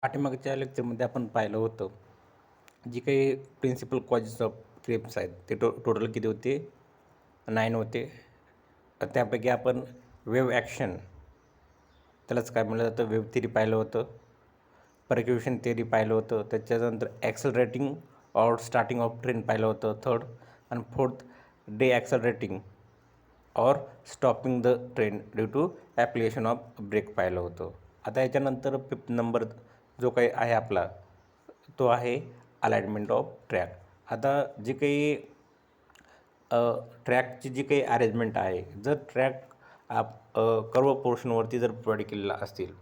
पाठीमागच्या लेक्चरमध्ये आपण पाहिलं होतं, जी काही प्रिन्सिपल कॉजेस ऑफ क्रिप्स आहेत ते टोटल किती होते? 9 होते. त्यापैकी आपण वेव्ह ॲक्शन त्यालाच काय म्हटलं जातं, वेव्ह थिअरी पाहिलं होतं, परक्युशन थिअरी पाहिलं होतं, त्याच्यानंतर accelerating or starting of train पाहिलं होतं थर्ड, आणि fourth day accelerating or stopping the train due to application of brake पाहिलं होतं. आता याच्यानंतर 5th नंबर जो काही आहे आपला तो आहे अलाइनमेंट ऑफ ट्रॅक. आता जी काही ट्रॅकची जी काही अरेंजमेंट आहे, जर ट्रॅक कर्व पोर्शनवरती जर प्रोव्हाइड केलेला असतील,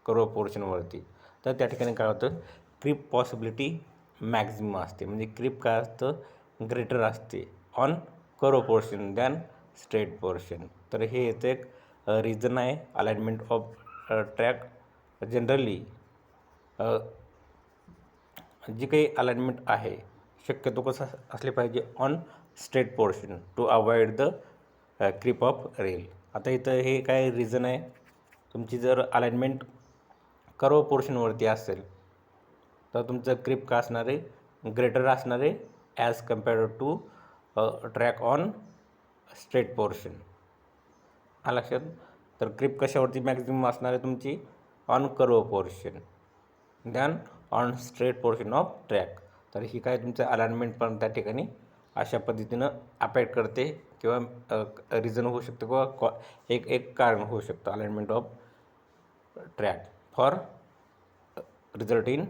कर्व पोर्शनवरती, तर त्या ठिकाणी काय होतं, क्रीप पॉसिबिलिटी मॅक्झिमम असते. म्हणजे क्रीप काय असतं, ग्रेटर असते on curve portion than straight portion. तर हे याचं एक रिझन आहे. अलाइनमेंट ऑफ ट्रॅक जनरली जी काही अलाइनमेंट आहे शक्यतो कसं असले पाहिजे, on straight portion to avoid the creep of rail. आता इथं हे काय रिझन आहे, तुमची जर अलाइनमेंट कर्व पोर्शनवरती असेल तर तुमचं क्रीप का असणार आहे, ग्रेटर असणार आहे as compared to track on straight portion. हा लक्षात. तर क्रीप कशावरती मॅक्झिमम असणार आहे तुमची, on curve portion than on straight portion of track. तर ही काय तुमचं अलाइनमेंट पण त्या ठिकाणी अशा पद्धतीनं अफेक्ट करते, किंवा रिझन होऊ शकतं, किंवा एक कारण होऊ शकतं alignment of track for result in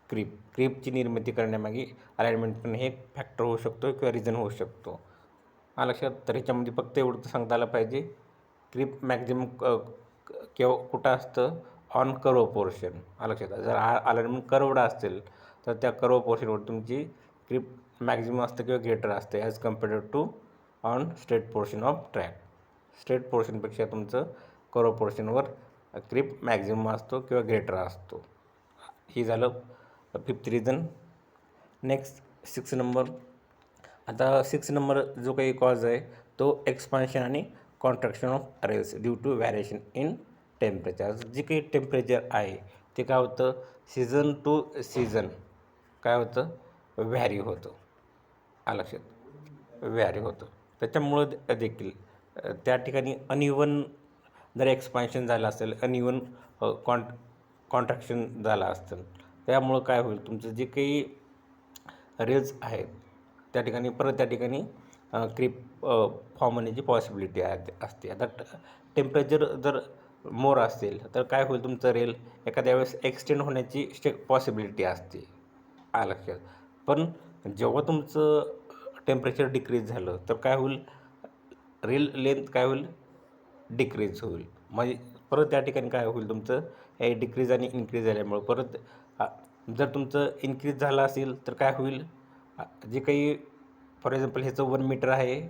क्रीपची निर्मिती करण्यामागे अलाइनमेंट पण हे एक फॅक्टर होऊ शकतो, किंवा रिझन होऊ शकतो. हा लक्षात. तर ह्याच्यामध्ये फक्त एवढं तर सांगता आलं पाहिजे, क्रीप मॅक्झिमम केव्हा कुठं असतं, ऑन कर्व पोर्शन. हा लक्षात. जर अलाइनमेंट कर्वड असेल तर त्या कर्व पोर्शनवर तुमची क्रीप मॅक्झिमम असतं किंवा ग्रेटर असते as compared to on straight portion of track. Straight पोर्शनपेक्षा तुमचं कर्व पोर्शनवर क्रीप मॅक्झिमम असतो किंवा ग्रेटर असतो. ही झालं 5th रिझन. Next 6 number. आता 6 नंबर जो काही कॉज आहे तो एक्सपान्शन आणि contraction of rails due to variation in temperature. जे काही टेम्परेचर आहे ते काय होतं, सीझन टू सीझन काय होतं, व्हॅरी होतं. हा लक्षात, व्हॅरी होतं. त्याच्यामुळं देखील त्या ठिकाणी अनइवन जर एक्सपान्शन झालं असेल, अनइवन कॉन्ट्रॅक्शन झालं असेल, त्यामुळं काय होईल, तुमचं जे काही रेल्स आहेत त्या ठिकाणी परत त्या ठिकाणी क्रीप फॉर्म होण्याची पॉसिबिलिटी असते. आता टेम्परेचर जर मोर असेल तर काय होईल, तुमचं रेल एखाद्या वेळेस एक्सटेंड होण्याची पॉसिबिलिटी असते. लक्षात. पण जेव्हा तुमचं टेम्परेचर डिक्रीज झालं तर काय होईल, रेल लेंथ काय होईल, डिक्रीज होईल. म्हणजे परत त्या ठिकाणी काय होईल, तुमचं हे डिक्रीज आणि इन्क्रीज झाल्यामुळं परत जर तुमचं इन्क्रीज झालं असेल तर काय होईल, जे काही फॉर एक्झाम्पल ह्याचं 1 मीटर आहे,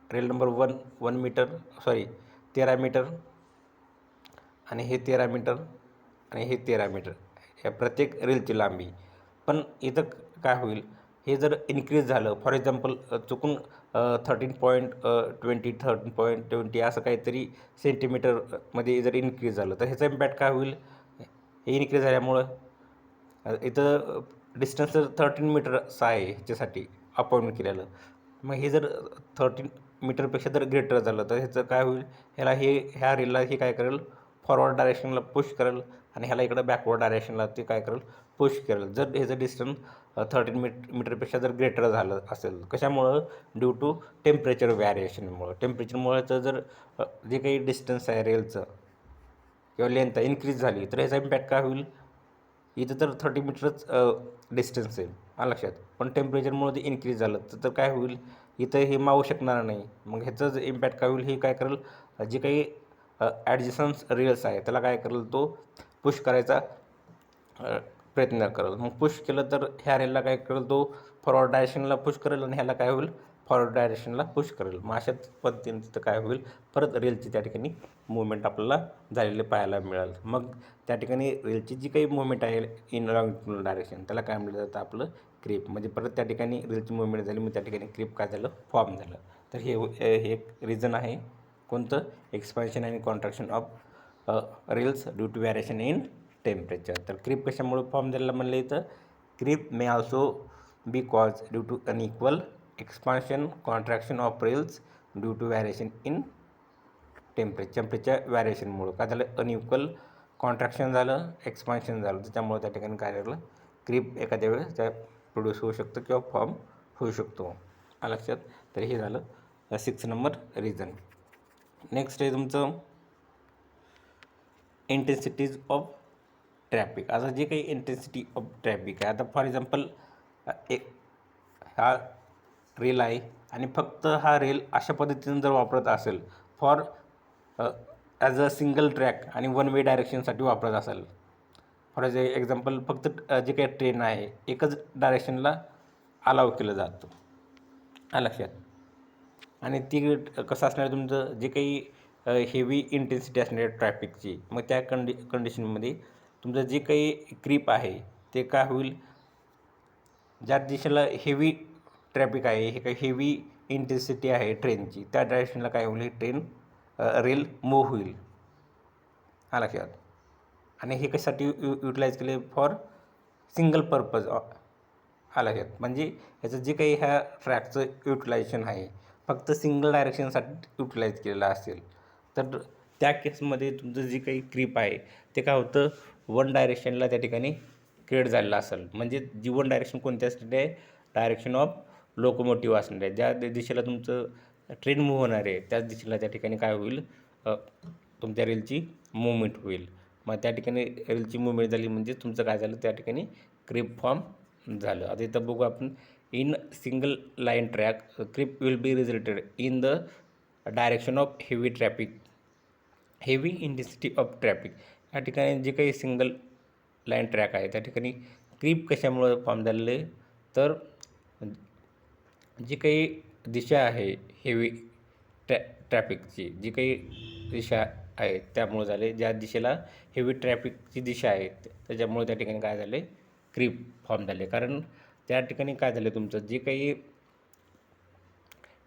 rail number 1 metre, sorry 13 metre, आणि हे 13 मीटर आणि हे 13 मीटर, ह्या प्रत्येक रेलची लांबी. पण इथं काय होईल, हे जर इन्क्रीज झालं, फॉर एक्झाम्पल चुकून 13.20 असं काहीतरी सेंटीमीटरमध्ये जर इन्क्रीज झालं तर ह्याचा इम्पॅक्ट काय होईल, हे इन्क्रीज झाल्यामुळं इथं डिस्टन्स 13 मीटरचं आहे ह्याच्यासाठी अपॉइंट केलेलं. मग हे जर 13 मीटरपेक्षा जर ग्रेटर झालं तर ह्याचं काय होईल, ह्या रेलला हे काय करेल, फॉरवर्ड डायरेक्शनला पुश करेल, आणि ह्याला इकडं बॅकवर्ड डायरेक्शनला ते काय करेल, पुश करेल. जर ह्याचं डिस्टन्स 13 मीटरपेक्षा जर ग्रेटर झालं असेल, कशामुळं, ड्यू टू टेम्परेचर व्हॅरिएशनमुळं. टेम्परेचरमुळं जर जे काही डिस्टन्स आहे रेलचं किंवा लेंथ इन्क्रीज झाली तर ह्याचा इम्पॅक्ट काय होईल, इथं तर 30 मीटरच डिस्टन्स आहे लक्षात, पण टेम्परेचरमुळे ते इन्क्रीज झालं तर काय होईल, इथं हे मावू शकणार नाही. मग ह्याचं जे इम्पॅक्ट काय होईल, हे काय करेल, जे काही ॲडजसन्स रेल्स आहे त्याला काय करेल, तो पुश करायचा प्रयत्न करेल. मग पुश केलं तर ह्या रेलला काय करेल, तो फॉरवर्ड डायरेक्शनला पुश करेल, आणि ह्याला काय होईल, फॉरवर्ड डायरेक्शनला पुश करेल. मग अशाच पद्धतीने तिथं काय होईल, परत रेलची त्या ठिकाणी मुवमेंट आपल्याला झालेले पाहायला मिळेल. मग त्या ठिकाणी रेलची जी काही मुवमेंट आहे इन लॉंगिट्युडनल डायरेक्शन त्याला काय म्हटलं जातं, आपलं क्रीप. म्हणजे परत त्या ठिकाणी रेलची मुवमेंट झाली, मग त्या ठिकाणी क्रीप काय झालं, फॉर्म झालं. तर हे एक रिझन आहे, कोणतं, एक्सपान्शन आणि contraction of rails due to variation in temperature. तर क्रीप कशामुळे फॉर्म झालेला म्हणलं इथं, creep may also be cause due to unequal expansion contraction of rails due to variation in temperature व्हॅरिएशनमुळं काय झालं, अनइक्वल कॉन्ट्रॅक्शन झालं, एक्सपान्शन झालं, त्याच्यामुळे त्या ठिकाणी काय झालं, क्रीप एखाद्या वेळेस त्या प्रोड्यूस होऊ शकतं किंवा फॉर्म होऊ शकतो. लक्षात. तर हे झालं 6 नंबर रिझन. नेक्स्ट आहे तुमचं इंटेन्सिटीज ऑफ ट्रॅफिक. आता जे काही इंटेन्सिटी ऑफ ट्रॅफिक आहे, आता फॉर एक्झाम्पल एक हा रेल आहे आणि फक्त हा रेल अशा पद्धतीनं जर वापरत असेल for as a single track आणि वन वे डायरेक्शनसाठी वापरत असेल, फॉर एक्झाम्पल फक्त जे काही ट्रेन आहे एकच डायरेक्शनला अलाव केलं जातं. लक्षात. आणि ती कसं असणार तुमचं जे काही हेवी इंटेन्सिटी असणार ट्रॅफिकची, मग त्या कंडिशनमध्ये तुमचं जे काही क्रीप आहे ते काय होईल, ज्या दिशेला हेवी ट्रॅफिक आहे, हे काही हेवी इंटेन्सिटी आहे ट्रेनची, त्या डायरेक्शनला काय होईल, ट्रेन रेल मूव्ह होईल. लक्षात. आणि हे कशासाठी युटिलाइज केले, फॉर सिंगल पर्पज. लक्षात. म्हणजे ह्याचं जे काही ह्या ट्रॅकचं युटिलायझेशन आहे फक्त सिंगल डायरेक्शनसाठी युटिलाइज केलेलं असेल, तर त्या केसमध्ये तुमचं जे काही क्रीप आहे ते काय होतं, वन डायरेक्शनला त्या ठिकाणी क्रिएट झालेलं असेल. म्हणजे जी वन डायरेक्शन कोणती असणार आहे, डायरेक्शन ऑफ लोकोमोटिव्ह असणार आहे. ज्या दिशेला तुमचं ट्रेन मूव्ह होणार आहे त्याच दिशेला त्या ठिकाणी काय होईल, तुमच्या रेलची मुवमेंट होईल. मग त्या ठिकाणी रेलची मुवमेंट झाली म्हणजे तुमचं काय झालं, त्या ठिकाणी क्रीप फॉर्म झालं. आता इथं बघू आपण, in single line track creep will be resulted in the direction of heavy traffic, heavy intensity of traffic. या ठिकाणी जे काही सिंगल लाईन ट्रॅक आहे त्या ठिकाणी क्रीप कशामुळं फॉर्म झालेलं आहे, तर जी काही दिशा आहे हेवी ट्रॅफिकची, जी काही दिशा आहे त्यामुळे झाले, ज्या दिशेला हेवी ट्रॅफिकची दिशा आहे त्याच्यामुळे त्या ठिकाणी काय झाले, क्रीप फॉर्म झाले. कारण त्या ठिकाणी काय झालं, तुमचं जे काही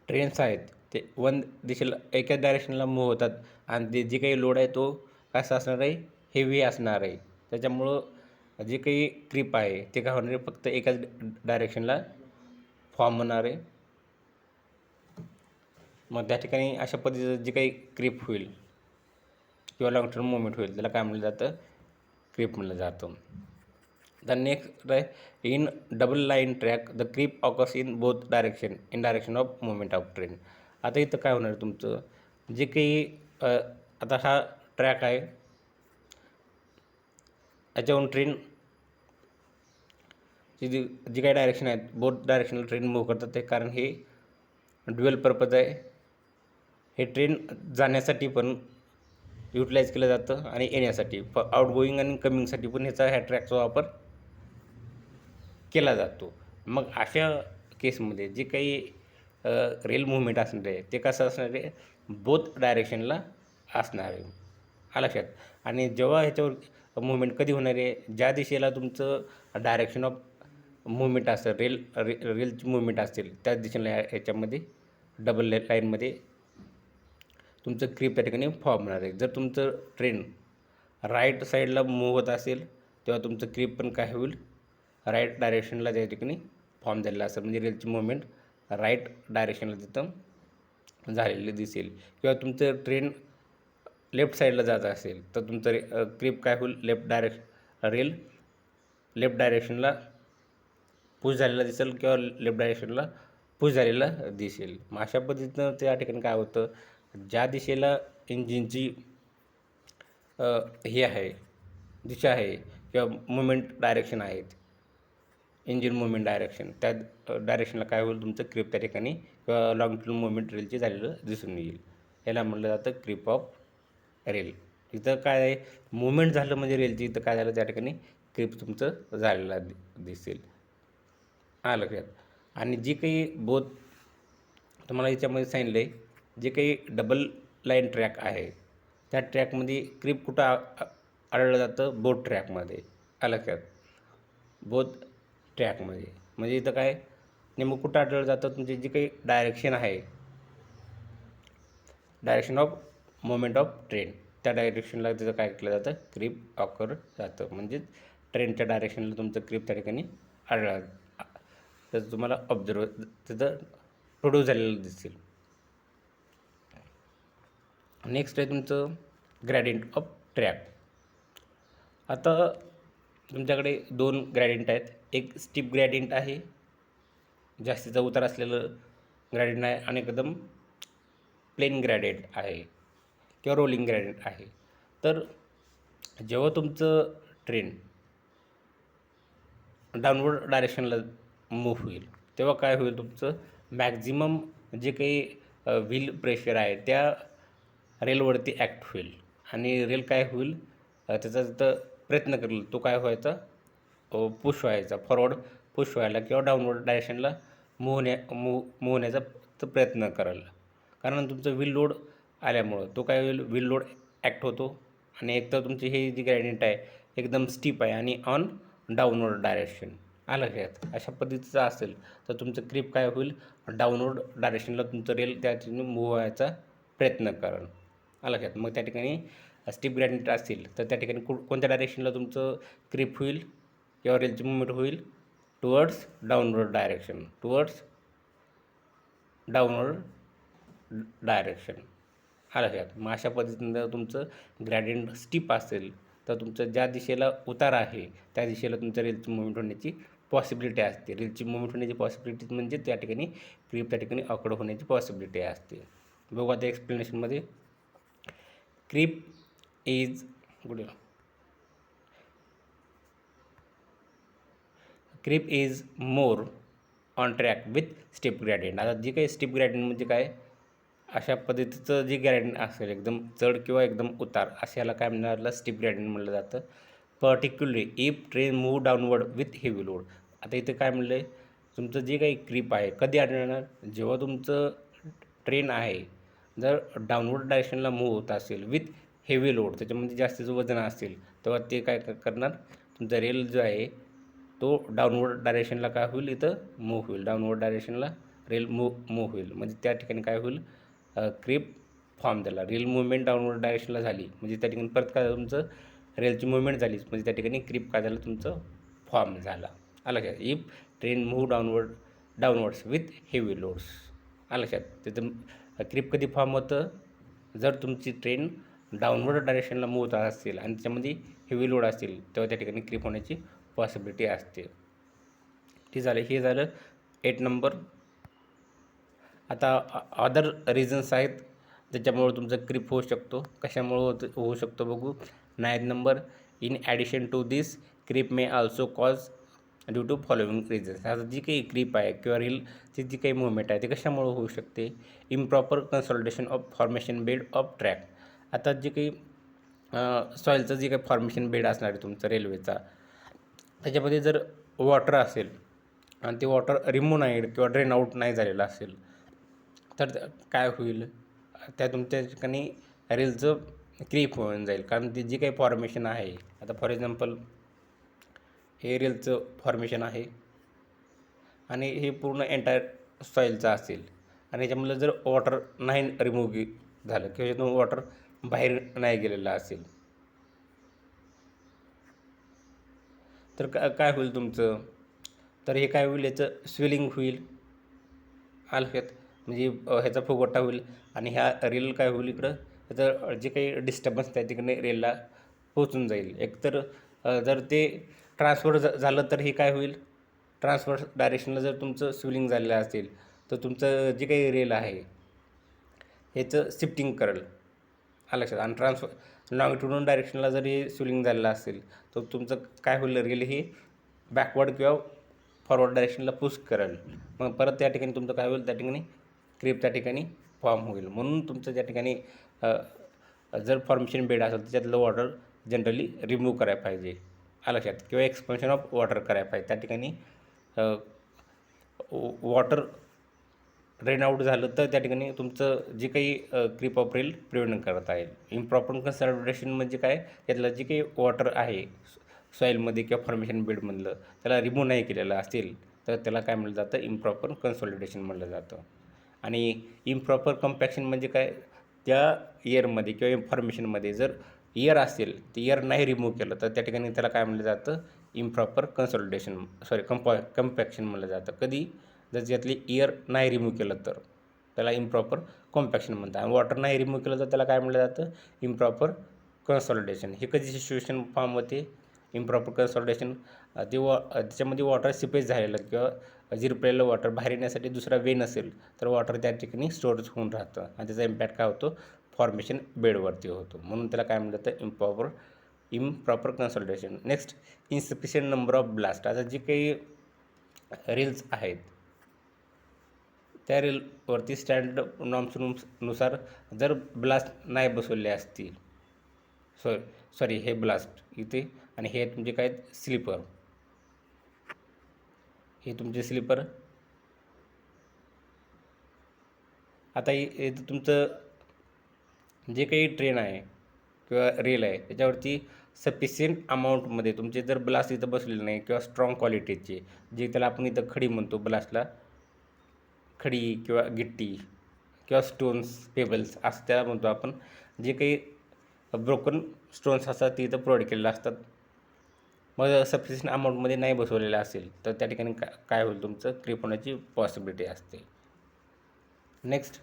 ट्रेन्स आहेत ते वन दिशेला एकाच डायरेक्शनला मूव्ह होतात आणि ते जे काही लोड आहे तो कसा असणार आहे, हेवी असणार आहे. त्याच्यामुळं जे काही क्रीप आहे ते काय होणार आहे, फक्त एकाच डायरेक्शनला फॉर्म होणार आहे. मग त्या ठिकाणी अशा पद्धतीचं जे काही क्रीप होईल किंवा लॉंग टर्म मुवमेंट होईल त्याला काय म्हटलं जातं, क्रीप म्हटलं जातं. द नेक्स्ट आहे, in double line track the creep occurs in both direction in direction of movement of train. आता इथं काय होणार तुमचं, जे काही आता हा ट्रॅक आहे याच्यावरून ट्रेन जी काही डायरेक्शन आहेत बोथ डायरेक्शनल ट्रेन मूव्ह करतात ते, कारण हे ड्युअल पर्पज आहे. हे ट्रेन जाण्यासाठी पण युटिलाइज केलं जातं आणि येण्यासाठी आउट गोईंग आणि कमिंगसाठी पण ह्या ट्रॅकचा वापर केला जातो. मग अशा केसमध्ये जे काही रेल मुवमेंट असणार आहे ते कसं असणार आहे, बोथ डायरेक्शनला असणार आहे. लक्षात. आणि जेव्हा ह्याच्यावर मुवमेंट कधी होणार आहे, ज्या दिशेला तुमचं डायरेक्शन ऑफ मुवमेंट असेल, रेलची मुवमेंट असेल त्याच दिशेला ह्याच्यामध्ये डबल लाईनमध्ये तुमचं क्रीप त्या ठिकाणी फॉर्म होणार आहे. जर तुमचं ट्रेन राईट साईडला मूव्ह होत असेल तेव्हा तुमचं क्रीप पण काय होईल, राईट डायरेक्शनला त्या ठिकाणी फॉर्म झालेला असेल, म्हणजे रेलची मुवमेंट राईट डायरेक्शनला तिथं झालेली दिसेल. किंवा तुमचं ट्रेन लेफ्ट साईडला जात असेल तर तुमचं क्रीप काय होईल, रेल लेफ्ट डायरेक्शनला पुश झालेला दिसेल किंवा लेफ्ट डायरेक्शनला पुश झालेला दिसेल. मग अशा पद्धतीनं त्या ठिकाणी काय होतं, ज्या दिशेला इंजिनची हे आहे, दिशा आहे किंवा मुवमेंट डायरेक्शन आहेत, इंजिन मुवमेंट डायरेक्शन, त्या डायरेक्शनला काय होईल, तुमचं क्रीप त्या ठिकाणी किंवा लॉंग टर्म मुवमेंट रेलची झालेलं दिसून येईल. याला म्हटलं जातं क्रीप ऑफ रेल. इथं काय आहे, मुवमेंट झालं म्हणजे रेलची, इथं काय झालं, त्या ठिकाणी क्रीप तुमचं झालेलं दिसेल. लक्षात. आणि जी काही बोथ तुम्हाला याच्यामध्ये सांगितलं आहे, जे काही डबल लाईन ट्रॅक आहे त्या ट्रॅकमध्ये क्रीप कुठं आढळलं जातं, बोथ ट्रॅकमध्ये. लक्षात. बोथ ट्रॅकमध्ये म्हणजे इथं काय नेमकं कुठं आढळलं जातं, तुमची जी काही डायरेक्शन आहे, direction of movement of train त्या डायरेक्शनला त्याचं काय केलं जातं, क्रीप ऑकर जातं. म्हणजेच ट्रेनच्या डायरेक्शनला तुमचं क्रीप त्या ठिकाणी तर तुम्हाला ऑब्झर्व तिथं प्रोड्यूस झालेलं दिसेल. नेक्स्ट आहे तुमचं ग्रॅडियंट ऑफ ट्रॅक. आता तुमच्याकडे 2 ग्रॅडियंट आहेत. एक स्टीप ग्रॅडियंट आहे, जास्तीचा उतार असलेलं ग्रॅडियंट आहे, आणि एकदम प्लेन ग्रॅडियंट आहे किंवा रोलिंग ग्रॅडियंट आहे. तर जेव्हा तुमचं ट्रेन डाऊनवर्ड डायरेक्शनला मूव्ह होईल तेव्हा काय होईल, तुमचं मॅक्झिमम जे काही व्हील प्रेशर आहे त्या रेलवरती ॲक्ट होईल, आणि रेल काय होईल, त्याचा तिथं प्रयत्न करेल तो काय व्हायचा, पुश व्हायचा, फॉरवर्ड पुश व्हायला किंवा डाऊनवर्ड डायरेक्शनला मूव्ह होण्याचा तो प्रयत्न करेल. कारण तुमचं व्हील लोड आल्यामुळं तो काय होईल, व्हील लोड ॲक्ट होतो, आणि एक तर तुमची हे जी ग्रॅडियंट आहे एकदम स्टीप आहे आणि ऑन डाऊनवर्ड डायरेक्शन आलं घ्यात अशा पद्धतीचं असेल तर तुमचं क्रीप काय होईल, डाऊनवर्ड डायरेक्शनला तुमचं रेल त्या ठिकाणी मूव्ह व्हायचा प्रयत्न करेल. आलं घ्यात. मग त्या ठिकाणी स्टीप ग्रॅडियंट असेल तर त्या ठिकाणी कोणत्या डायरेक्शनला तुमचं क्रीप होईल किंवा रेलची मुवमेंट होईल, towards downward direction, towards downward direction आलं घ्यात. मग अशा पद्धतीनं तुमचं ग्रॅडियंट स्टीप असेल तर तुमचं ज्या दिशेला उतार आहे त्या दिशेला तुमच्या रेलची मुवमेंट होण्याची पॉसिबिलिटी असते. रेलची मुवमेंट होण्याची पॉसिबिलिटी म्हणजे त्या ठिकाणी क्रीप त्या ठिकाणी ऑकड होण्याची पॉसिबिलिटी असते. बघू आता एक्सप्लेनेशनमध्ये. Creep is creep is more on track with steep gradient. आता जी काही स्टीप ग्रॅडियंट म्हणजे काय, अशा पद्धतीचं जे ग्रॅडियंट असेल एकदम चढ किंवा एकदम उतार अशाला काय म्हणणार, स्टीप ग्रॅडियंट म्हणलं जातं. Particularly if train move downward with heavy load. आता इथे काय म्हणलं आहे, तुमचं जे काही क्रीप आहे कधी आढळणार, जेव्हा तुमचं ट्रेन आहे जर डाऊनवर्ड डायरेक्शनला मूव्ह होत असेल विथ हेवी लोड, त्याच्यामध्ये जास्तीचं वजन असेल तेव्हा ते काय करणार, तुमचा रेल जो आहे तो डाऊनवर्ड डायरेक्शनला काय होईल, इथं मूव्ह होईल, डाऊनवर्ड डायरेक्शनला रेल मूव्ह होईल. म्हणजे त्या ठिकाणी काय होईल, क्रीप फॉर्म झाला. रेल मुवमेंट डाऊनवर्ड डायरेक्शनला झाली म्हणजे त्या ठिकाणी परत काय तुमचं रेलची मुवमेंट झाली म्हणजे त्या ठिकाणी क्रीप काय झालं, तुमचं फॉर्म झाला. आलं लक्षात. If train move downwards with heavy loads. आलं लक्षात. तिथं क्रीप कधी फॉर्म होतं, जर तुमची ट्रेन डाऊनवर्ड डायरेक्शनला मूव्ह होत असेल आणि त्याच्यामध्ये हेवी लोड असतील तेव्हा त्या ठिकाणी क्रीप होण्याची पॉसिबिलिटी असते. ठीक झालं. हे झालं 8 नंबर. आता अदर रिझन्स आहेत त्याच्यामुळं तुमचं क्रीप होऊ शकतो. कशामुळं होऊ शकतो बघू. 9 number. In addition to this creep may also cause due to following reasons. आता जी काही क्रीप आहे किंवा रेलची जी काही मुवमेंट आहे ते कशामुळं होऊ शकते. Improper consolidation of formation bed of track. आता जे काही सॉईलचं जे काही फॉर्मेशन बेड असणार आहे तुमचं रेल्वेचा, त्याच्यामध्ये जर वॉटर असेल आणि ते वॉटर रिमूव्ह नाही किंवा ड्रेन आऊट नाही झालेलं असेल तर काय होईल, त्या तुमच्या ठिकाणी रेलचं क्रीप होऊन जाईल. कारण ती जी काही फॉर्मेशन आहे, आता फॉर एक्झाम्पल हे रेलचं फॉर्मेशन आहे आणि हे पूर्ण एंटायर सॉईलचं असेल आणि याच्यामधलं जर वॉटर नाही रिमूव्ह झालं किंवा यातून वॉटर बाहेर नाही गेलेलं असेल तर काय होईल तुमचं, तर हे काय होईल, याचं स्वेलिंग होईल. आलक्यात म्हणजे ह्याचा फुगवटा होईल आणि ह्या रेल काय होईल, इकडं त्याचं जे काही डिस्टर्बन्स त्या ठिकाणी रेलला पोचून जाईल. एकतर जर ते ट्रान्सफर झालं तर हे काय होईल, ट्रान्सफर डायरेक्शनला जर तुमचं स्विलिंग झालेलं असेल तर तुमचं जे काही रेल आहे ह्याचं शिफ्टिंग करेल. लक्षात. आणि ट्रान्सफर लॉंगिट्युडनल डायरेक्शनला जर हे स्विलिंग झालेलं असेल तर तुमचं काय होईल, रेल हे बॅकवर्ड किंवा फॉरवर्ड डायरेक्शनला पुश करेल. मग परत त्या ठिकाणी तुमचं काय होईल, त्या ठिकाणी क्रीप त्या ठिकाणी फॉर्म होईल. म्हणून तुमचं त्या ठिकाणी जर फॉर्मेशन बेड असेल त्याच्यातलं वॉटर जनरली रिमूव्ह करायला पाहिजे. लक्षात. किंवा एक्सपान्शन ऑफ वॉटर करायला पाहिजे. त्या ठिकाणी वॉटर ड्रेन आऊट झालं तर त्या ठिकाणी तुमचं जे काही क्रीप ऑफ रेल प्रिव्हेंट करता येईल. इम्प्रॉपर कन्सॉलिडेशन म्हणजे काय, त्यातलं जे काही वॉटर आहे सॉईलमध्ये किंवा फॉर्मेशन बेडमधलं त्याला रिमूव्ह नाही केलेलं असेल तर त्याला काय म्हटलं जातं, इम्प्रॉपर कन्सॉलिडेशन म्हटलं जातं. आणि इम्प्रॉपर कम्पॅक्शन म्हणजे काय, त्या इयरमध्ये किंवा इन्फॉर्मेशनमध्ये जर इयर असेल तर इयर नाही रिमूव्ह केलं तर त्या ठिकाणी त्याला काय म्हणलं जातं, इम्प्रॉपर कन्सॉलिडेशन कम्पॅक्शन म्हणलं जातं. कधी जर त्यातली इयर नाही रिमूव्ह केलं तर त्याला इम्प्रॉपर कॉम्पॅक्शन म्हणतात. आणि वॉटर नाही रिमूव्ह केलं तर त्याला काय म्हटलं जातं, इम्प्रॉपर कन्सॉलिडेशन. हे कधी सिच्युएशन फॉर्म होते, इम्प्रॉपर कन्सॉलिडेशन त्याच्यामध्ये वॉटर सिपेज झालेलं किंवा झिरपलेलं वॉटर बाहेर येण्यासाठी दुसरा वे नसेल तर वॉटर त्या ठिकाणी स्टोअर होऊन राहतं आणि त्याचा इम्पॅक्ट काय होतो, फॉर्मेशन बेडवरती होतो. म्हणून त्याला काय म्हणलं जातं, improper consolidation. Next, insufficient number of ballast. आता जे काही रील्स आहेत त्या रीलवरती स्टँडर्ड नॉर्म्सनुसार जर ब्लास्ट नाही बसवले असतील, सॉरी हे ब्लास्ट इथे आणि हे तुमचे काय स्लीपर, हे तुमचे स्लीपर. आता हे तुमचं जे काही ट्रेन आहे किंवा रेल आहे त्याच्यावरती सफिशियंट अमाऊंटमध्ये तुमचे जर ब्लास्ट इथं बसलेले नाही किंवा स्ट्रॉंग क्वालिटीचे, जे त्याला आपण इथं खडी म्हणतो, ब्लास्टला खडी किंवा गिट्टी किंवा स्टोन्स, पेबल्स असं त्याला म्हणतो आपण, जे काही ब्रोकन स्टोन्स असतात ते इथं प्रोव्हाइड केलेले असतात. मग सफिशियंट अमाऊंटमध्ये नाही बसवलेलं असेल तर त्या ठिकाणी काय होईल, तुमचं क्रिप होण्याची पॉसिबिलिटी असते. Next,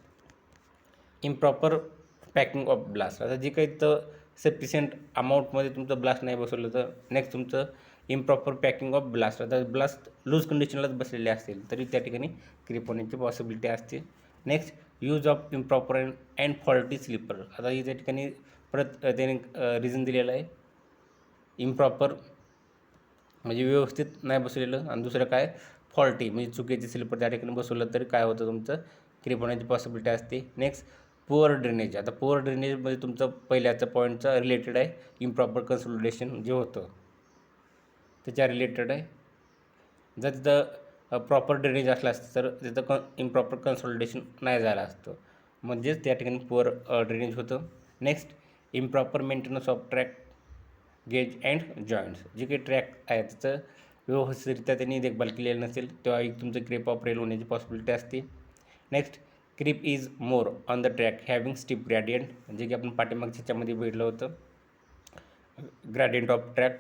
improper packing of ballast. आता जे काही तर सफिशियंट अमाऊंटमध्ये तुमचं ब्लास्ट नाही बसवलं तर नेक्स्ट तुमचं इम्प्रॉपर पॅकिंग ऑफ ब्लास्ट. आता ब्लास्ट लूज कंडिशनलाच बसलेले असेल तरी त्या ठिकाणी क्रिप होण्याची पॉसिबिलिटी असते. Next, use of improper and faulty sleeper. आता त्या ठिकाणी परत त्याने रिझन दिलेलं आहे, इम्प्रॉपर म्हणजे व्यवस्थित नाही बसलेलं, आणि दुसरं काय फॉल्टी म्हणजे चुकीचे स्लीपर त्या ठिकाणी बसवलं तरी काय होतं, तुमचं क्रिप होण्याची पॉसिबिलिटी असते. Next, poor drainage. आता पुअर ड्रेनेजमध्ये तुमचं पहिल्याचं पॉईंटचा रिलेटेड आहे, इम्प्रॉपर कन्सॉलिडेशन जे होतं त्याच्या रिलेटेड आहे. जर तिथं प्रॉपर ड्रेनेज असलं असतं तर तिथं इम्प्रॉपर कन्सॉलिडेशन नाही झालं असतं, म्हणजेच त्या ठिकाणी पुअर ड्रेनेज होतं. Next, improper maintenance of track, gauge and joints. जे काही ट्रॅक आहे त्याचं व्यवस्थितरित्या त्यांनी देखभाल केलेलं नसेल तेव्हा एक तुमचं क्रिप ऑफ रेल होण्याची पॉसिबिलिटी असते. Next, creep is more on the track having steep gradient, जे की आपण पाठीमागच्या ह्याच्यामध्ये भेटलं होतं, ग्रॅडियंट ऑफ ट्रॅक.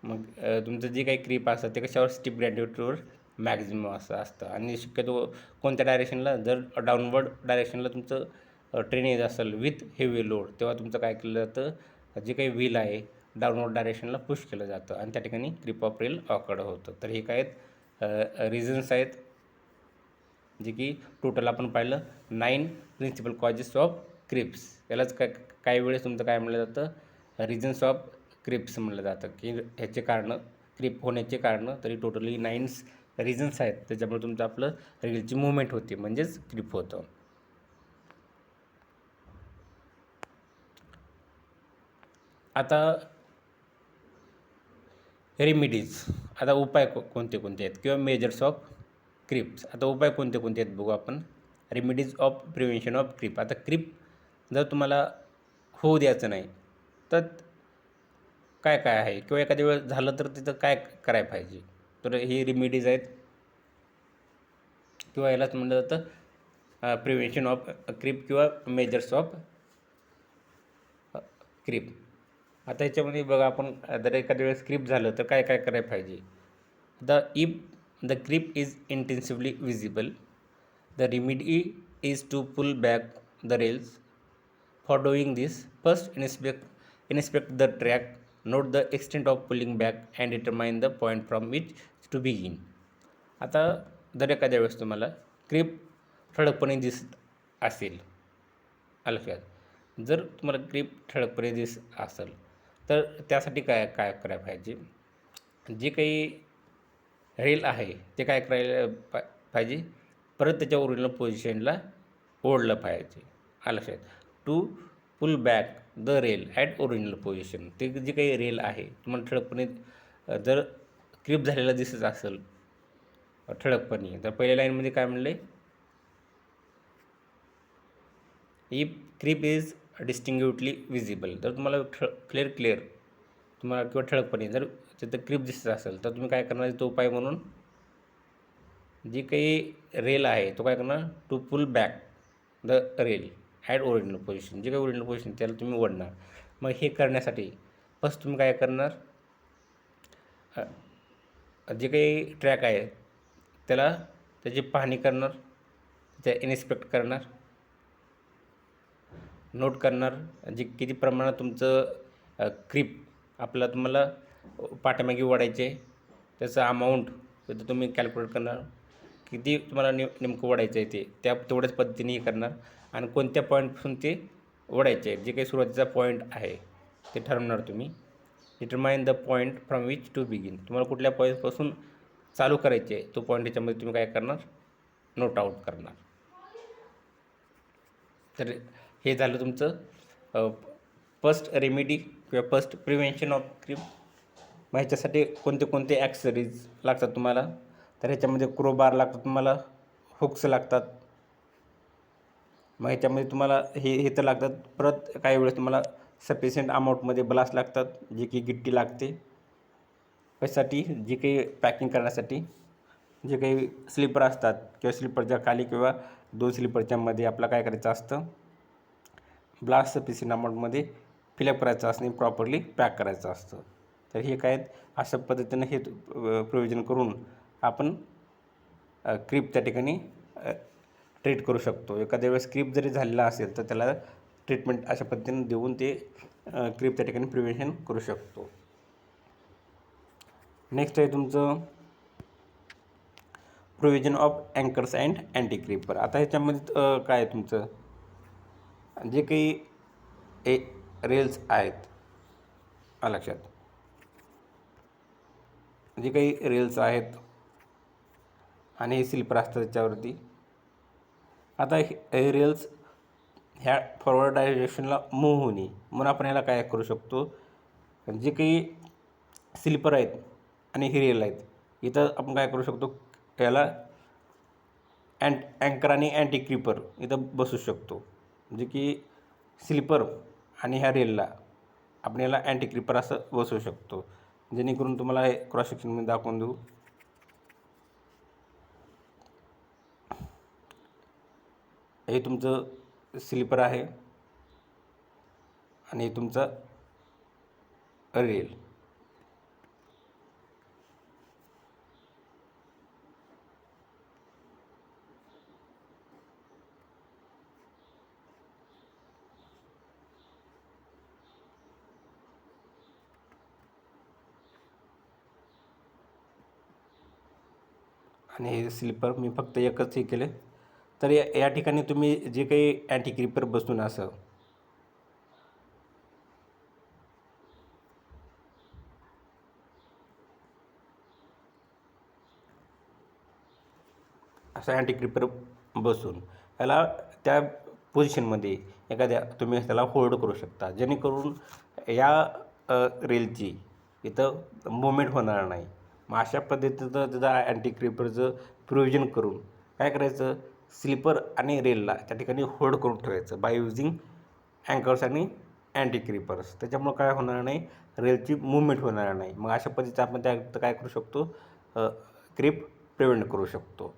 मग तुमचं जे काही क्रिप असतं ते कशावर, स्टीप ग्रॅडियंटवर मॅक्झिमम असं असतं. आणि शक्यतो कोणत्या डायरेक्शनला, जर डाऊनवर्ड डायरेक्शनला तुमचं ट्रेन येत असेल विथ हेवी लोड तेव्हा तुमचं काय केलं जातं, जे काही व्हील आहे डाऊनवर्ड डायरेक्शनला पुश केलं जातं आणि त्या ठिकाणी क्रिप ऑफ रेल ऑकर्ड होतं. तर हे काय आहेत रिझन्स आहेत, जे की टोटल आपण पाहिलं 9 प्रिन्सिपल कॉजेस ऑफ क्रिप्स. यालाच काही वेळेस तुमचं काय म्हणलं जातं, रिझन्स ऑफ क्रिप्स म्हणलं जातं, की ह्याचे कारणं, क्रिप होण्याचे कारणं. तरी टोटली 9 रिझन्स आहेत त्याच्यामुळे तुमचं आपलं रेलची मुवमेंट होते म्हणजेच क्रिप होतं. आता रेमिडीज. आता उपाय कोणते कोणते आहेत किंवा मेजर्स ऑफ क्रिप्स. आता उपाय कोणते कोणते आहेत बघू आपण. Remedies of prevention of creep. आता क्रिप जर तुम्हाला होऊ द्यायचं नाही तर काय काय आहे, किंवा एखाद्या वेळेस झालं तर तिथं काय करायला पाहिजे, तर हे रेमिडीज आहेत किंवा यालाच म्हणलं जातं प्रिव्हेन्शन ऑफ क्रिप किंवा मेजर्स ऑफ क्रिप. आता ह्याच्यामध्ये बघा आपण, जर एखाद्या वेळेस क्रिप झालं तर काय काय करायला पाहिजे. If the creep is intensively visible, the remedy is to pull back the rails. For doing this, first inspect the track, note the extent of pulling back and determine the point from which to begin. आता जर एखाद्या वेळेस तुम्हाला क्रिप ठळकपणे दिसत असेल, लक्षात, जर तुम्हाला क्रिप ठळकपणे दिसत असेल तर त्यासाठी काय काय करायला पाहिजे, जे काही रेल आहे ते काय करायला पाहिजे, परत त्याच्या ओरिजिनल पोझिशनला ओढलं पाहिजे, लक्षात. To pull back the rail at original position. ते जे काही रेल आहे तुम्हाला ठळकपणे जर क्रिप झालेला दिसत असेल ठळकपणे, तर पहिल्या लाईनमध्ये काय म्हणले, इफ क्रिप इज डिस्टिंग्युटली विजिबल. तर तुम्हाला क्लिअर तुम्हाला किंवा ठळकपणे जर तिथं क्रिप दिसत असेल तर तुम्ही काय करणार, तो उपाय म्हणून जी काही रेल आहे तो काय करणार, to pull back the rail at original position. जे काही ओरिजिनल पोझिशन त्याला तुम्ही ओढणार. मग हे करण्यासाठी फर्स्ट तुम्ही काय करणार, जे काही ट्रॅक आहे त्याची पाहणी करणार, त्याच्या इन्स्पेक्ट करणार, नोट करणार जे किती प्रमाणात तुमचं क्रीप तुम्हाला पाठीमागे ओढायचे आहे, त्याचं अमाऊंट तिथं तुम्ही कॅल्क्युलेट करणार. किती तुम्हाला नेमकं ओढायचं आहे ते तेवढ्याच पद्धतीने हे करणार. आणि कोणत्या पॉईंटपासून ते ओढायचे आहे, जे काही सुरुवातीचा पॉईंट आहे ते ठरवणार तुम्ही. Determine the point from which to begin. तुम्हाला कुठल्या पॉईंटपासून चालू करायचे आहे तो पॉईंट याच्यामध्ये तुम्ही काय करणार, नोट आऊट करणार. तर हे झालं तुमचं फर्स्ट रेमेडी किंवा फर्स्ट प्रिव्हेन्शन ऑफ क्रीप. मग ह्याच्यासाठी कोणते कोणते ॲक्सेसरीज लागतात तुम्हाला, तर ह्याच्यामध्ये क्रोबार लागतात तुम्हाला, हुक्स लागतात. मग ह्याच्यामध्ये तुम्हाला हे तर लागतात. परत काही वेळेस तुम्हाला सफिशियंट अमाऊंटमध्ये ब्लास्ट लागतात, जे की गिट्टी लागते. त्यासाठी जे काही पॅकिंग करण्यासाठी जे काही स्लीपर असतात किंवा स्लीपरच्या खाली किंवा 2 स्लीपरच्या मध्ये आपलं काय करायचं असतं, ब्लास्ट सफिशियंट अमाऊंटमध्ये फिलअप करायचं असतं, प्रॉपरली पॅक करायचं असतं. तर हे काय अशा पद्धतीनं हे प्रोव्हिजन करून आपण क्रीप त्या ठिकाणी ट्रीट करू शकतो. एखाद्या वेळेस क्रीप जरी झालेला असेल तर त्याला ट्रीटमेंट अशा पद्धतीने देऊन ते क्रीप त्या ठिकाणी प्रिव्हेंशन करू शकतो. नेक्स्ट आहे तुमचं provision of anchors and anti creeper. आता ह्याच्यामध्ये काय आहे तुमचं, जे काही रेल्स आहेत लक्षात, जे काही रेल्स आहेत आणि हे स्लीपर असतं त्याच्यावरती. आता हे रेल्स ह्या फॉरवर्ड डायरेक्शनला मूव्ह होणे म्हणून आपण ह्याला काय करू शकतो, जे काही स्लीपर आहेत आणि हे रेल आहेत इथं आपण काय करू शकतो, याला अँकर आणि अँटी क्रीपर इथं बसू शकतो. जे की स्लीपर आणि ह्या रेलला आपण याला अँटी क्रीपर असं बसवू शकतो. जेणेकरून तुम्हाला हे क्रॉस सेक्शनमध्ये दाखवून देऊ. हे तुमचं स्लीपर आहे आणि हे तुमचं रेल. आणि हे स्लीपर मी फक्त एकच हे केले. तर या ठिकाणी तुम्ही जे काही अँटी क्रीपर बसून असं अँटी क्रीपर बसून याला त्या पोझिशनमध्ये एखाद्या तुम्ही त्याला होल्ड करू शकता, जेणेकरून या रेलची इथं मुवमेंट होणार नाही. मग अशा पद्धतीचं त्याचं अँटी क्रीपरचं प्रोव्हिजन करून काय करायचं, स्लीपर आणि रेलला त्या ठिकाणी होल्ड करून ठेवायचं बाय युजिंग अँकर्स आणि अँटी क्रीपर्स. त्याच्यामुळं काय होणार नाही, रेलची मुवमेंट होणार नाही. मग अशा पद्धतीचं आपण त्या काय करू शकतो, क्रीप प्रिव्हेंट करू शकतो.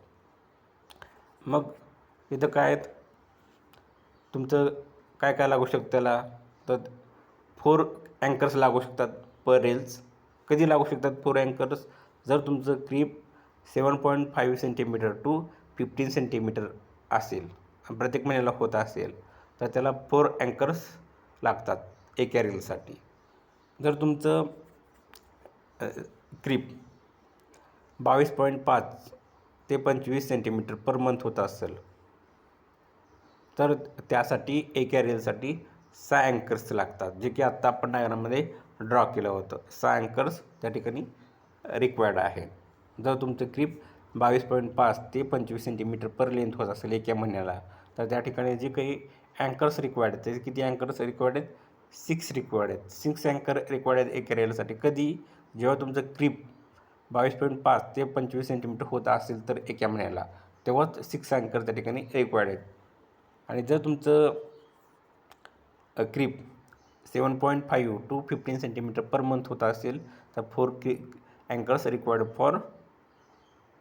मग इथं काय आहेत तुमचं काय काय लागू शकतं त्याला, तर 4 अँकर्स लागू शकतात पर रेल्स. कधी लागू शकतात 4 अँकर्स, जर तुमचं क्रीप 7.5 सेंटीमीटर टू 15 सेंटीमीटर असेल, प्रत्येक महिन्याला होत असेल तर त्याला 4 अँकर्स लागतात एका रेलसाठी. जर तुमचं क्रीप 22.5 ते 25 सेंटीमीटर पर मंथ होत असेल तर त्यासाठी एका रेलसाठी 6 अँकर्स लागतात, जे की आत्ता आपण डायग्राममध्ये ड्रॉ केलं होतं. 6 अँकर्स त्या ठिकाणी रिक्वायर्ड आहे. जर तुमचं क्रीप 22.5 ते 25 सेंटीमीटर पर लेंथ होत असेल एका महिन्याला, तर त्या ठिकाणी जे काही अँकर्स रिक्वायर्ड आहेत, ते किती अँकर्स रिक्वायर्ड आहेत, 6 रिक्वायर्ड आहेत. 6 अँकर रिक्वायर्ड आहेत एका रेलसाठी. कधी, जेव्हा तुमचं क्रीप 22.5 ते 25 सेंटीमीटर होत असेल तर एका महिन्याला, तेव्हाच 6 अँकर त्या ठिकाणी रिक्वायर्ड आहेत. आणि जर तुमचं creep 7.5 to 15 centimetre per month होत असेल तर 4 अँकर्स रिक्वायर्ड फॉर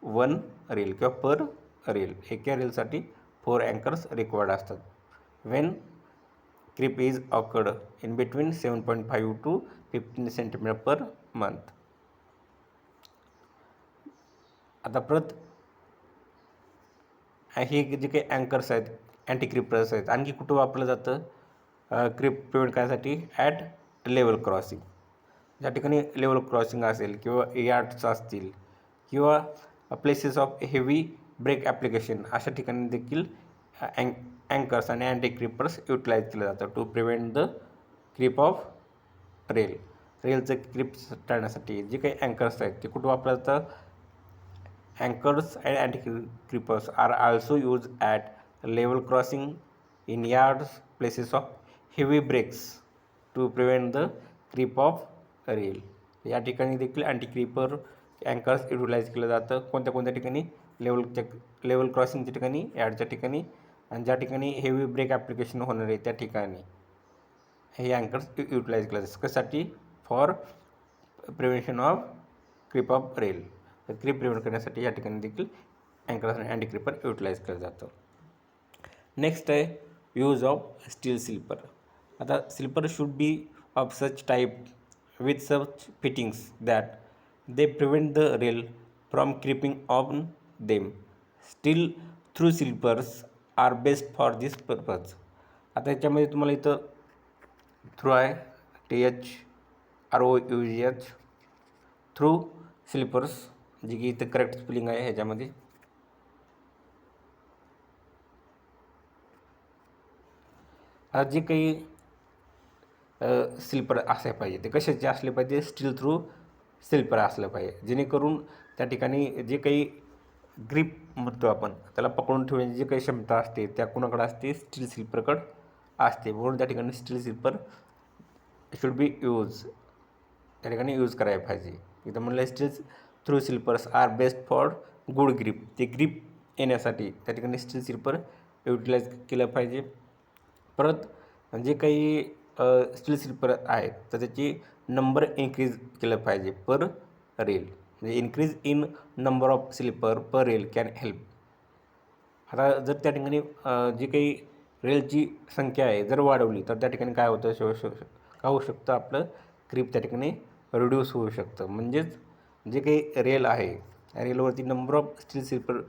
1 रेल किंवा पर रेल. एका रेलसाठी 4 अँकर्स रिक्वायर्ड असतात when creep is occurred in between 7.5 to 15 centimetre per month. आता परत हे जे काही अँकर्स आहेत, अँटी क्रिपर्स आहेत, आणखी कुठं वापरलं जातं क्रिप प्रिव्हेंट करण्यासाठी? At level crossing. ज्या ठिकाणी लेवल क्रॉसिंग असेल किंवा यार्ड्स असतील किंवा places of heavy brake application अशा ठिकाणी देखील अँकर्स आणि अँटी क्रिपर्स युटिलाइज केलं जातं to prevent the creep of rail. रेलचं क्रिप टाळण्यासाठी जे काही अँकर्स आहेत ते कुठं वापरलं जातं? Anchors and anti-creepers are also used at level crossing, in yards, places of heavy brakes to prevent the creep of rail. या ठिकाणी देखील अँटी क्रीपर अँकर्स युटिलाइज केलं जातं. कोणत्या कोणत्या ठिकाणी? लेवल क्रॉसिंगच्या ठिकाणी, यार्डच्या ठिकाणी, आणि ज्या ठिकाणी हेवी ब्रेक ॲप्लिकेशन होणार आहे त्या ठिकाणी हे अँकर्स युटिलाइज केलं जातं. कशासाठी? For prevention of creep of rail. तर क्रीप प्रिव्हेंट करण्यासाठी या ठिकाणी देखील अँकर्स आणि अँटी क्रीपर युटिलाइज केलं जातं. नेक्स्ट आहे यूज ऑफ स्टील स्लीपर. आता sleeper should be of such type with such fittings that they prevent the rail from creeping on them. Steel through sleepers are best for this purpose. आता याच्यामध्ये तुम्हाला इथं through आहे THROUGH through slippers, जी की इथं correct spelling आहे ह्याच्यामध्ये. जे काही स्लीपर असले पाहिजे ते कशाचे असले पाहिजे? स्टील थ्रू स्लीपर असलं पाहिजे, जेणेकरून त्या ठिकाणी जे काही ग्रीप म्हणतो आपण त्याला पकडून ठेवण्याची जी काही क्षमता असते त्या कुणाकडे असते? स्टील स्लीपरकडं असते. म्हणून त्या ठिकाणी steel sleeper should be use, त्या ठिकाणी यूज करायला पाहिजे. इथं म्हणलं steel through sleepers are best for good grip. ते ग्रीप येण्यासाठी त्या ठिकाणी स्टील स्लीपर युटिलाइज केलं पाहिजे. परत जे काही स्टील स्लीपर आहेत तर त्याची नंबर इन्क्रीज केलं पाहिजे पर रेल. म्हणजे increase in number of sleeper per rail can help. आता जर त्या ठिकाणी जी काही रेलची संख्या आहे जर वाढवली तर त्या ठिकाणी काय होतं? काय होऊ शकतं? आपलं क्रीप त्या ठिकाणी रिड्यूस होऊ शकतं. म्हणजेच जे काही रेल आहे रेलवरती number of steel sleeper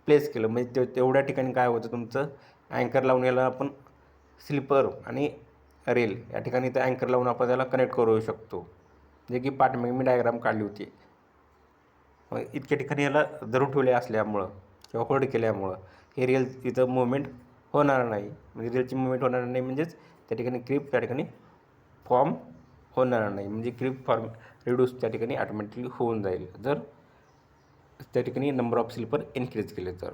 place केलं म्हणजे तेवढ्या ठिकाणी काय होतं? तुमचं अँकर लावून याला आपण स्लीपर आणि रेल या ठिकाणी ते अँकर लावून आपण त्याला कनेक्ट करू शकतो. जे की पाठीमागे मी डायग्राम काढली होती. इतक्या ठिकाणी याला धरून ठेवले असल्यामुळं किंवा होल्ड केल्यामुळं हे रेल इथं मुवमेंट होणार नाही. म्हणजे रेलची मुवमेंट होणार नाही म्हणजेच त्या ठिकाणी क्रीप त्या ठिकाणी फॉर्म होणार नाही. म्हणजे क्रीप फॉर्म रिड्यूस त्या ठिकाणी ऑटोमॅटिकली होऊन जाईल जर त्या ठिकाणी नंबर ऑफ स्लीपर इन्क्रीज केले तर.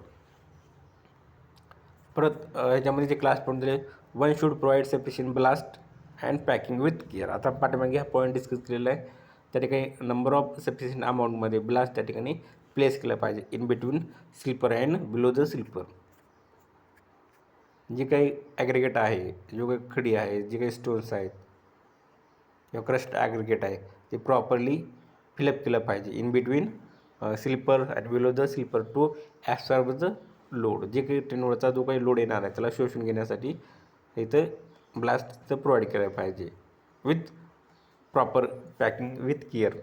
परत ह्याच्यामध्ये जे क्लास पॉईंट दिले, one should provide sufficient ballast and packing with care. आता पाठीमागे हा पॉईंट डिस्कस केलेला आहे. त्या ठिकाणी नंबर ऑफ सफिशियंट अमाऊंटमध्ये ब्लास्ट त्या ठिकाणी प्लेस केलं पाहिजे in between sleeper and below the sleeper. जे काही ॲग्रिगेट आहे, जो काही खडी आहे, जे काही स्टोन्स आहेत किंवा क्रस्ट ॲग्रिगेट आहे ते प्रॉपरली फिलअप केलं पाहिजे in between sleeper and below the sleeper to absorb the load. जे काही ट्रेनवरचा जो काही लोड येणार आहे त्याला शोषून घेण्यासाठी इथं ब्लास्टचं प्रोव्हाइड केलं पाहिजे with proper packing with care.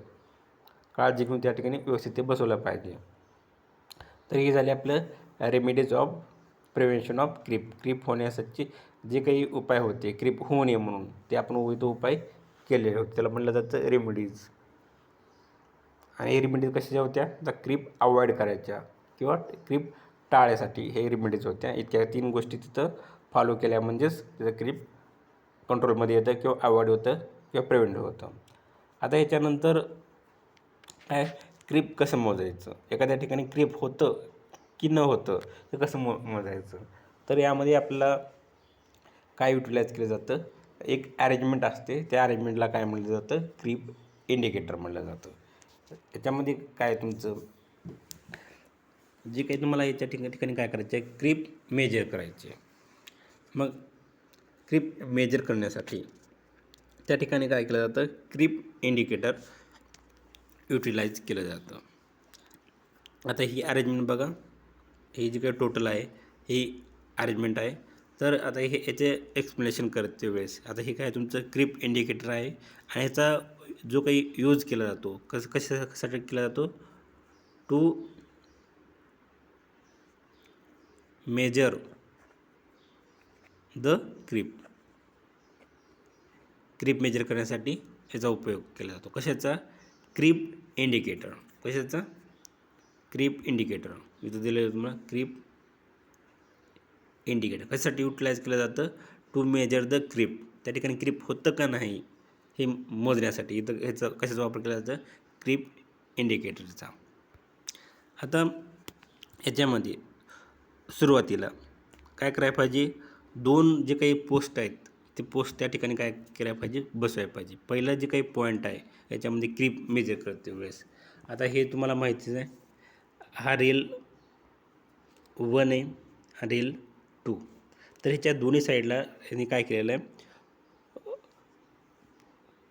काळजी घेऊन त्या ठिकाणी व्यवस्थित ते बसवलं पाहिजे. तर हे झाले आपलं remedies of prevention of creep. Creep होण्यासाठी जे काही उपाय होते क्रीप होऊ नये म्हणून ते आपण विविध उपाय केलेले होते, त्याला म्हटलं जातं रेमेडीज. आणि हे रेमेडीज कशाच्या होत्या? तर क्रीप अवॉइड करायच्या किंवा क्रीप टाळण्यासाठी हे रेमेडीज होत्या. इतक्या 3 गोष्टी तिथं फॉलो केल्या म्हणजेच तिथं क्रीप कंट्रोलमध्ये येतं किंवा अवॉइड होतं किंवा प्रिव्हेंट होतं. आता ह्याच्यानंतर काय? क्रीप कसं मोजायचं? एखाद्या ठिकाणी क्रीप होतं की न होतं ते कसं मोजायचं? तर यामध्ये आपल्याला काय युटिलाइज केलं जातं? एक अरेंजमेंट असते, त्या अरेंजमेंटला काय म्हटलं जातं? क्रीप इंडिकेटर म्हटलं जातं. याच्यामध्ये काय तुमचं जे काही तुम्हाला याच्या ठिकाणी काय करायचं आहे? क्रीप मेजर करायचे. मग क्रीप मेजर करण्यासाठी त्या ठिकाणी काय केलं जातं? क्रीप इंडिकेटर युटिलाइज केलं जातं. आता ही अरेंजमेंट बघा, ही जी काही टोटल आहे ही अरेंजमेंट आहे. तर आता हे याचे एक्सप्लेनेशन करते वेळेस आता हे काय तुमचं क्रीप इंडिकेटर आहे आणि ह्याचा जो काही यूज केला जातो कशासाठी केला जातो to measure the creep measure करण्यासाठी याचा उपयोग केला जातो. कशाचा? Creep indicator. कशाचा? Creep indicator. इथं दिलेलं तुम्हाला क्रीप इंडिकेटर कशासाठी युटिलाइज केलं जातं? To measure the creep. त्या ठिकाणी क्रीप होतं का नाही हे मोजण्यासाठी इथं ह्याचा कशाचा वापर केला जातं? क्रीप इंडिकेटरचा. आता याच्यामध्ये सुरुवातीला काय करायला पाहिजे? दोन जे काही पोस्ट आहेत ते पोस्ट त्या ठिकाणी काय करायला पाहिजे? बसवायला पाहिजे. पहिला जे काही पॉईंट आहे याच्यामध्ये क्रीप मेजर करते वेळेस आता हे तुम्हाला माहितीच आहे. हा रेल 1 आहे, हा रेल 2. तर ह्याच्या दोन्ही साईडला यांनी काय केलेलं आहे?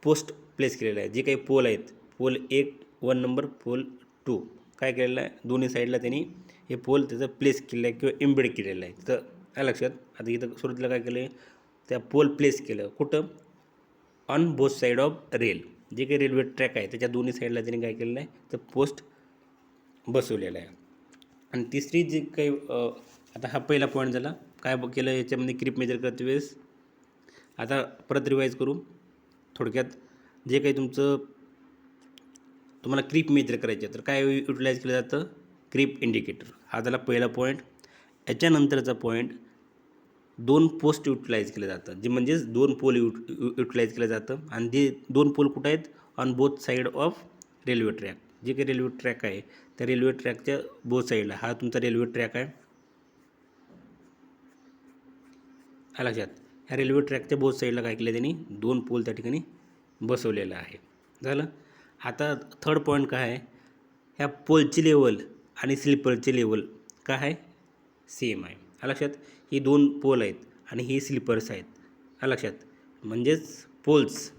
पोस्ट प्लेस केलेला आहे. जे काही पोल आहेत, पोल 1 नंबर, पोल 2 काय केलेलं आहे? दोन्ही साईडला त्यांनी हे पोल त्याचं प्लेस केलेलं आहे किंवा एम्बेड केलेलं आहे. तर काय लक्षात? आता इथं सुरुवातीला काय केलं आहे? त्या पोल प्लेस केलं कुठं? On both side of rail. जे काही रेल्वे ट्रॅक आहे त्याच्या दोन्ही साईडला त्यांनी काय केलेलं आहे? तर पोस्ट बसवलेला आहे. आणि तिसरी जी काही आता हा पहिला पॉईंट झाला. काय केलं याच्यामध्ये क्रीप मेजर करते वेळेस? आता परत रिवाईज करू थोडक्यात. जे काही तुम्हाला क्रीप मेजर करायचे तर काय युटिलाइज केलं जातं? Creep indicator. हा झाला पहिला पॉईंट. याच्यानंतरचा पॉईंट 2 पोस्ट युटिलाइज केलं जातं. जे म्हणजेच 2 पोल युटिलाइज केलं जातं आणि ते 2 पोल कुठं आहेत? On both side of railway track. जे काही रेल्वे ट्रॅक आहे त्या रेल्वे ट्रॅकच्या बोथ साईडला हा तुमचा रेल्वे ट्रॅक आहे. हा लक्षात. ह्या रेल्वे ट्रॅकच्या बोथ साईडला काय केलं त्यांनी? 2 पोल त्या ठिकाणी बसवलेला आहे. झालं. आता थर्ड पॉईंट काय आहे? ह्या पोलची लेवल आणि स्लीपरची लेवल काय आहे? सेम आहे. हा लक्षात. ही 2 पोल आहेत आणि ही स्लीपर्स आहेत. हा लक्षात. म्हणजेच पोल्स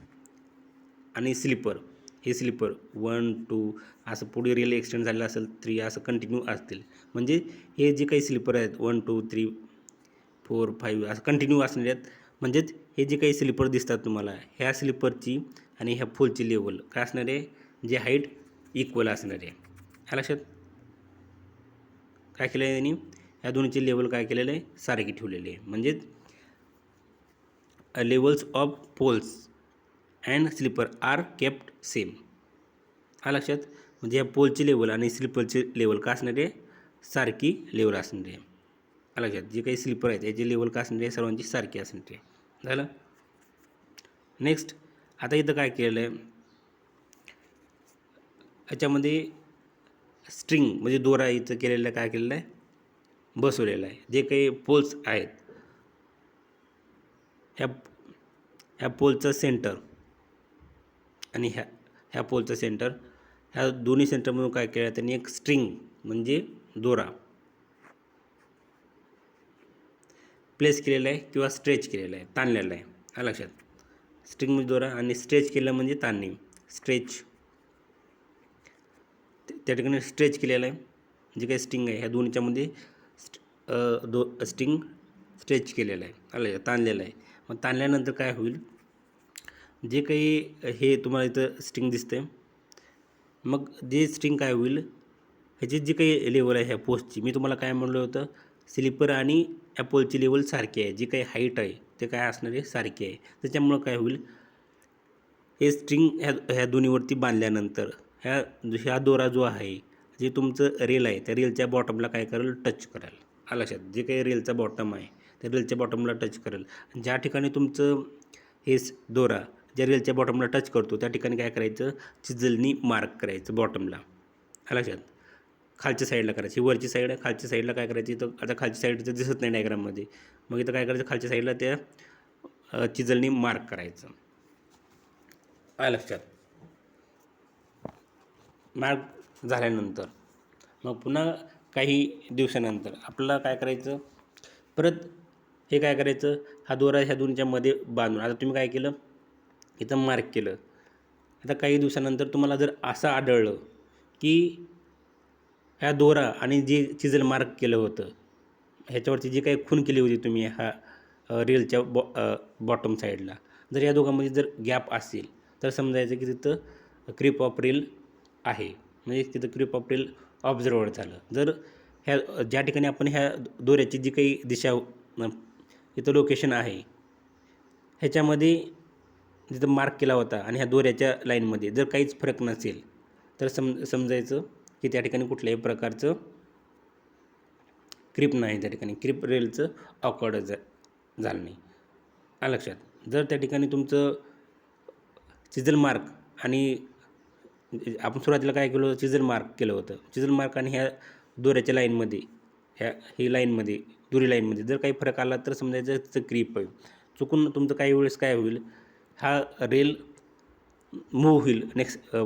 आणि स्लीपर हे स्लीपर 1 2 असं पुढे रेल एक्सटेंड झालेलं असेल 3 असं कंटिन्यू असतील. म्हणजे हे जे काही स्लीपर आहेत 1 2 3 4 5 असं कंटिन्यू असणारे आहेत. म्हणजेच हे जे काही स्लीपर दिसतात तुम्हाला ह्या स्लीपरची आणि ह्या पोलची लेवल काय असणार आहे? जे हाईट इक्वल असणार आहे. ह्या लक्षात. काय केलं आहे त्यांनी? ह्या दोन्हीची लेवल काय केलेलं आहे? सारखी ठेवलेली आहे. म्हणजेच levels of poles and sleeper are kept same. हा लक्षात. म्हणजे ह्या पोलची लेवल आणि स्लीपरची लेवल काय असणार आहे? सारखी लेवल असणार आहे. हा लक्षात. जे काही स्लीपर आहेत याची लेवल काय असणार आहे? सर्वांची सारखी असणार आहे. झालं. नेक्स्ट आता इथं काय केलेलं आहे? याच्यामध्ये स्ट्रिंग म्हणजे दोरा इथं केलेलं काय केलेलं आहे? बसवलेलं आहे. जे काही पोल्स आहेत ह्या पोलचं सेंटर आणि ह्या पोलचं सेंटर ह्या दोन्ही सेंटरमधून काय केलं आहे? त्यांनी एक स्ट्रिंग म्हणजे दोरा प्लेस केलेला आहे किंवा स्ट्रेच केलेला आहे, ताणलेला आहे. हा लक्षात. स्ट्रिंग म्हणजे दोरा आणि स्ट्रेच केलं म्हणजे ताणणे. स्ट्रेच त्या ठिकाणी स्ट्रेच केलेलं आहे. जे काही स्ट्रिंग आहे ह्या दोन्हीच्यामध्ये स्ट्रिंग स्ट्रेच केलेलं आहे. आलं ताणलेलं आहे. मग ताणल्यानंतर काय होईल? जे काही हे तुम्हाला इथं स्ट्रिंग दिसते मग जे स्ट्रिंग काय होईल? ह्याची जी काही लेवल आहे ह्या पोस्टची मी तुम्हाला काय म्हणलं होतं? स्लीपर आणि ह्या पोलची लेवल सारखी आहे. जी काही हाईट आहे ते काय असणार आहे? सारखी आहे. त्याच्यामुळं काय होईल? हे स्ट्रिंग ह्या दोन्हीवरती बांधल्यानंतर ह्या दोरा जो आहे जे तुमचं रेल आहे त्या रेलच्या बॉटमला काय करेल? टच करेल. हा लक्षात. जे काही रेलचा बॉटम आहे त्या रेलच्या बॉटमला टच करेल. ज्या ठिकाणी तुमचं हे दोरा ज्या रेलच्या बॉटमला टच करतो त्या ठिकाणी काय करायचं? चिजलनी मार्क करायचं बॉटमला. हा लक्षात. खालच्या साईडला करायची. वरची साईड आहे खालच्या साईडला काय करायची? इथं आता खालच्या साईडचं दिसत नाही डायग्राममध्ये. मग इथं काय करायचं? खालच्या साईडला त्या चिजलनी मार्क करायचं. हा लक्षात. मार्क झाल्यानंतर मग पुन्हा काही दिवसानंतर आपल्याला काय करायचं? परत हे काय करायचं? हा दोरा ह्या दोनच्या मध्ये बांधून आता तुम्ही काय केलं? इथं मार्क केलं. आता काही दिवसानंतर तुम्हाला जर असं आढळलं की ह्या दोरा आणि जे चिजल मार्क केलं होतं ह्याच्यावरती जी काही खूण केली होती तुम्ही हा रेलच्या बॉटम साईडला, जर या दोघांमध्ये जर गॅप असेल तर समजायचं की तिथं क्रीप ऑफ रेल आहे, म्हणजे तिथं क्रीप ऑफ रेल ऑब्झर्वर झालं. जर ह्या ज्या ठिकाणी आपण ह्या दोऱ्याची जी काही दिशा इथं लोकेशन आहे ह्याच्यामध्ये जिथं मार्क केला होता आणि ह्या दोऱ्याच्या लाईनमध्ये जर काहीच फरक नसेल तर समजायचं की त्या ठिकाणी कुठल्याही प्रकारचं क्रीप नाही, त्या ठिकाणी क्रीप रेलचं ऑकवर्ड झालं नाही. लक्षात. जर त्या ठिकाणी तुमचं चिजल मार्क आणि आपण सुरुवातीला काय केलं होतं, चिजल मार्क केलं होतं, चिजल मार्क आणि ह्या दोऱ्याच्या लाईनमध्ये ही लाईनमध्ये दोरी लाईनमध्ये जर काही फरक आला तर समजायचं त्याचं क्रीप आहे. चुकून तुमचं काही वेळेस काय होईल, हा रेल मूव्ह होईल नेक्स्ट,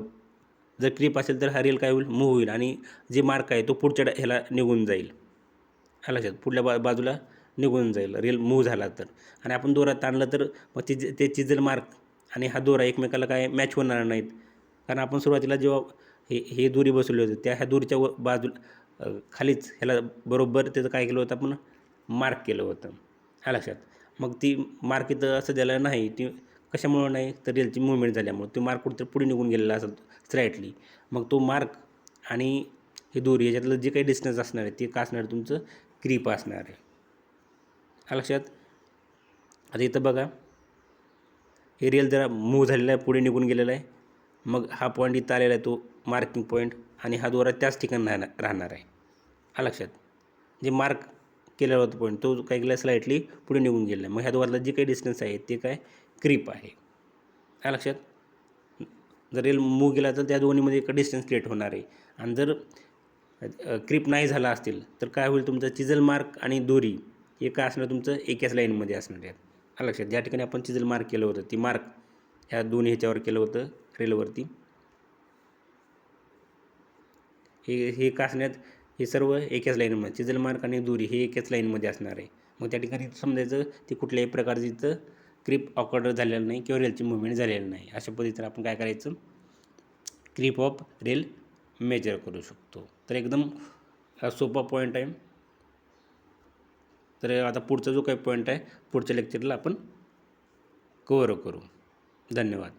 जर क्रीप असेल तर हा रेल काय होईल, मूव्ह होईल आणि जे मार्क आहे तो पुढच्या ह्याला निघून जाईल. लक्षात, पुढल्या बाजूला निघून जाईल रेल मूव्ह झाला तर. आणि आपण दोरा ताणलं तर मग ते चिजल मार्क आणि हा दोरा एकमेकाला काय मॅच होणार नाहीत, कारण आपण सुरुवातीला जेव्हा हे दोरी बसवली होती ह्या दोरीच्या बाजूला खालीच ह्याला बरोबर त्याचं काय केलं होतं आपण, मार्क केलं होतं. लक्षात. मग ती मार्क इथं असं द्यायला नाही, ती कशामुळं नाही तर रेलची मुवमेंट झाल्यामुळं ती मार्क कुठंतरी पुढे निघून गेलेला असेल स्लाईटली. मग तो मार्क आणि ही दोरी याच्यातलं जे काही डिस्टन्स असणार आहे ते का असणार आहे, तुमचं क्रीप असणार आहे. लक्षात. आता इथं बघा, हे रेल जरा मूव्ह झालेला आहे, पुढे निघून गेलेला आहे. मग हा पॉईंट इथं आलेला आहे, तो मार्किंग पॉईंट, आणि हा दोरा त्याच ठिकाणी राहणार आहे. लक्षात. जे मार्क केलेला होता पॉईंट तो काय केला, स्लाइटली पुढे निघून गेला आहे. मग ह्या दोघातला जे काही डिस्टन्स आहे ते काय, क्रीप आहे. लक्षात. जर रेल मूव्ह गेला तर त्या दोन्हीमध्ये एक डिस्टन्स क्रिएट होणार आहे. आणि जर क्रीप नाही झाला असतील तर काय होईल, तुमचं चिजल मार्क आणि दोरी हे काय असणार, तुमचं एकाच लाईनमध्ये असणार आहेत. लक्षात. ज्या ठिकाणी आपण चिजल मार्क केलं होतं ती मार्क ह्या दोन्ही ह्याच्यावर केलं होतं रेलवरती, हे का असण्यात, हे सर्व एकाच लाईनमध्ये चिजल मार्क आणि दोरी हे एकाच लाईनमध्ये असणार आहे. मग त्या ठिकाणी समजायचं ती कुठल्याही प्रकारची इथं क्रीप ऑकवर्ड झालेलं नाही किंवा रेलची मुवमेंट झालेली नाही. अशा पद्धतीने आपण काय करायचं, क्रीप ऑफ रेल मेजर करू शकतो. तर एकदम सोपा पॉईंट आहे. तर आता पुढचा जो काही पॉईंट आहे पुढच्या लेक्चरला आपण कव्हर करू. धन्यवाद.